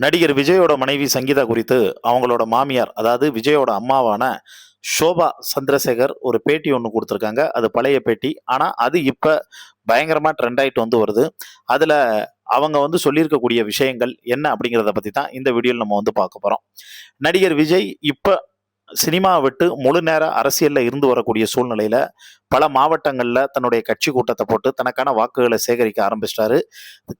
நடிகர் விஜயோட மனைவி சங்கீதா குறித்து அவங்களோட மாமியார், அதாவது விஜயோட அம்மாவான ஷோபா சந்திரசேகர் ஒரு பேட்டி ஒன்று கொடுத்துருக்காங்க. அது பழைய பேட்டி. ஆனால் அது இப்போ பயங்கரமாக ட்ரெண்ட் ஆகிட்டு வருது. அதில் அவங்க சொல்லியிருக்கக்கூடிய விஷயங்கள் என்ன அப்படிங்கிறத பற்றி தான் இந்த வீடியோவில் நம்ம பார்க்க போகிறோம். நடிகர் விஜய் இப்போ சினிமாவை விட்டு முழு நேர அரசியல்ல இருந்து வரக்கூடிய சூழ்நிலையில பல மாவட்டங்கள்ல தன்னுடைய கட்சி கூட்டத்தை போட்டு தனக்கான வாக்குகளை சேகரிக்க ஆரம்பிச்சிட்டாரு.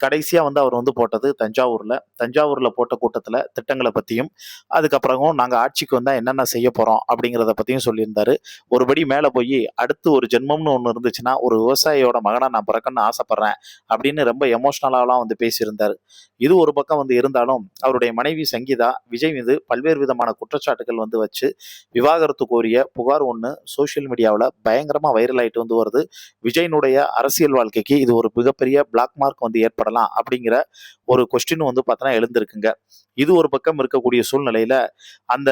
கடைசியா அவர் போட்டது தஞ்சாவூர்ல போட்ட கூட்டத்துல திட்டங்களை பத்தியும், அதுக்கப்புறமும் நாங்க ஆட்சிக்கு வந்தா என்னென்ன செய்ய போறோம் அப்படிங்கிறத பத்தியும் சொல்லியிருந்தாரு. ஒருபடி மேல போய் அடுத்து ஒரு ஜென்மம்னு ஒண்ணு இருந்துச்சுன்னா ஒரு விவசாயியோட மகனா நான் பிறக்கணும்னு ஆசைப்படுறேன் அப்படின்னு ரொம்ப எமோஷனலாலாம் பேசியிருந்தாரு. இது ஒரு பக்கம் இருந்தாலும் அவருடைய மனைவி சங்கீதா விஜய் மீது பல்வேறு விதமான குற்றச்சாட்டுகள் வச்சு விவாகரத்து கோரிய புகார் ஒன்று சோசியல் மீடியாவில் பயங்கரமா வைரல் ஆயிட்டு வருது. விஜயனுடைய அரசியல் வாழ்க்கைக்கு இது ஒரு மிகப்பெரிய பிளாக் மார்க் ஏற்படலாம் அப்படிங்கிற ஒரு கொஸ்டின் பார்த்தோன்னா எழுந்திருக்குங்க. இது ஒரு பக்கம் இருக்கக்கூடிய சூழ்நிலையில அந்த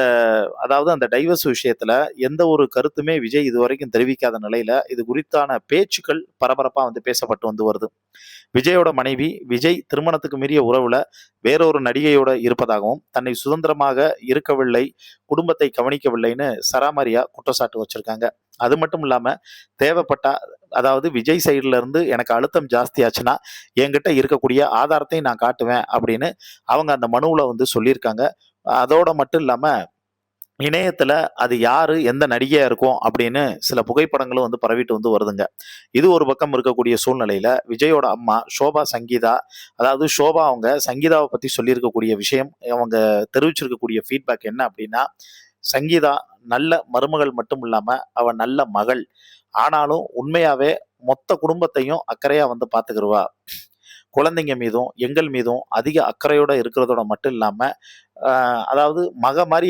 அதாவது அந்த டைவர்ஸ் விஷயத்துல எந்த ஒரு கருத்துமே விஜய் இதுவரைக்கும் தெரிவிக்காத நிலையில இது குறித்தான பேச்சுக்கள் பரபரப்பா பேசப்பட்டு வருது. விஜயோட மனைவி விஜய் திருமணத்துக்கு மீறிய உறவுல வேறொரு நடிகையோட இருப்பதாகவும், தன்னை சுதந்திரமாக இருக்கவில்லை, குடும்பத்தை கவனிக்கவில்லைன்னு சராமரியா குற்றச்சாட்டு வச்சிருக்காங்க. அது மட்டும் இல்லாம தேவைப்பட்டா, அதாவது விஜய் சைடுல இருந்து எனக்கு அழுத்தம் ஜாஸ்தி ஆச்சுன்னா என்கிட்ட இருக்கக்கூடிய ஆதாரத்தை நான் காட்டுவேன் அப்படின்னு அவங்க அந்த மனுவுல சொல்லியிருக்காங்க. அதோட மட்டும் இல்லாம இணையத்துல அது யாரு எந்த நடிகையா இருக்கும் அப்படின்னு சில புகைப்படங்களும் பரவிட்டு வருதுங்க. இது ஒரு பக்கம் இருக்கக்கூடிய சூழ்நிலையில விஜயோட அம்மா ஷோபா சங்கீதா, அதாவது ஷோபா அவங்க சங்கீதாவை பத்தி சொல்லியிருக்கக்கூடிய விஷயம், அவங்க தெரிவிச்சிருக்கக்கூடிய ஃபீட்பேக் என்ன அப்படின்னா, சங்கீதா நல்ல மருமகள் மட்டும் இல்லாம அவ நல்ல மகள். ஆனாலும் உண்மையாவே மொத்த குடும்பத்தையும் அக்கறையா பாத்துக்கிருவா. குழந்தைங்க மீதும் எங்கள் மீதும் அதிக அக்கறையோட இருக்கிறதோட மட்டும் இல்லாம அதாவது மக மாதிரி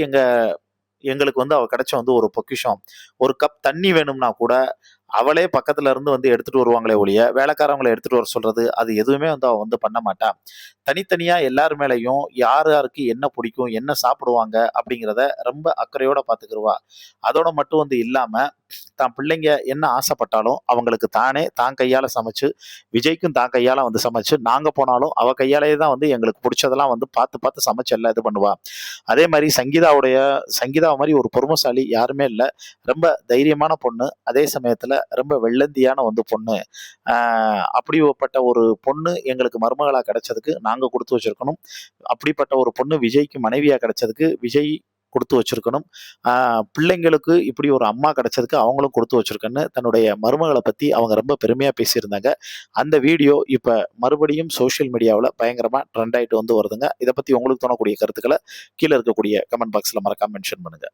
எங்களுக்கு அவ கிடைச்ச ஒரு பொக்கிஷம். ஒரு கப் தண்ணி வேணும்னா கூட அவளே பக்கத்துல இருந்து எடுத்துட்டு வருவாங்களே ஒழிய வேலைக்காரவங்களை எடுத்துட்டு வர சொல்றது அது எதுவுமே அவ பண்ண மாட்டா. தனித்தனியா எல்லார் மேலையும் யார் யாருக்கு என்ன பிடிக்கும், என்ன சாப்பிடுவாங்க அப்படிங்கிறத ரொம்ப அக்கறையோட பாத்துக்கிருவா. அதோட மட்டும் இல்லாம தான் பிள்ளைங்க என்ன ஆசைப்பட்டாலும் அவங்களுக்கு தானே தான் கையால சமைச்சு, விஜய்க்கும் தான் கையால சமைச்சு, நாங்க போனாலும் அவ கையாலேயே தான் எங்களுக்கு பிடிச்சதெல்லாம் பார்த்து பார்த்து சமைச்சு எல்லாம் இது பண்ணுவா. அதே மாதிரி சங்கீதா மாதிரி ஒரு பொறுமைசாலி யாருமே இல்லை. ரொம்ப தைரியமான பொண்ணு, அதே சமயத்துல ரொம்ப வெள்ளந்தியான பொண்ணு. அப்படிப்பட்ட ஒரு பொண்ணு எங்களுக்கு மருமகளா கிடைச்சதுக்கு நாங்க கொடுத்து வச்சிருக்கணும். அப்படிப்பட்ட ஒரு பொண்ணு விஜய்க்கு மனைவியா கிடைச்சதுக்கு விஜய் கொடுத்து வச்சிருக்கணும். பிள்ளைங்களுக்கு இப்படி ஒரு அம்மா கிடைச்சதுக்கு அவங்களும் கொடுத்து வச்சிருக்கன்னு தன்னுடைய மருமகளை பத்தி அவங்க ரொம்ப பெருமையா பேசியிருந்தாங்க. அந்த வீடியோ இப்ப மறுபடியும் சோசியல் மீடியாவில் பயங்கரமா ட்ரெண்ட் ஆயிட்டு வருதுங்க. இதை பத்தி உங்களுக்கு தோணக்கூடிய கருத்துக்களை கீழே இருக்கக்கூடிய கமெண்ட் பாக்ஸ்ல மறக்காம மென்ஷன் பண்ணுங்க.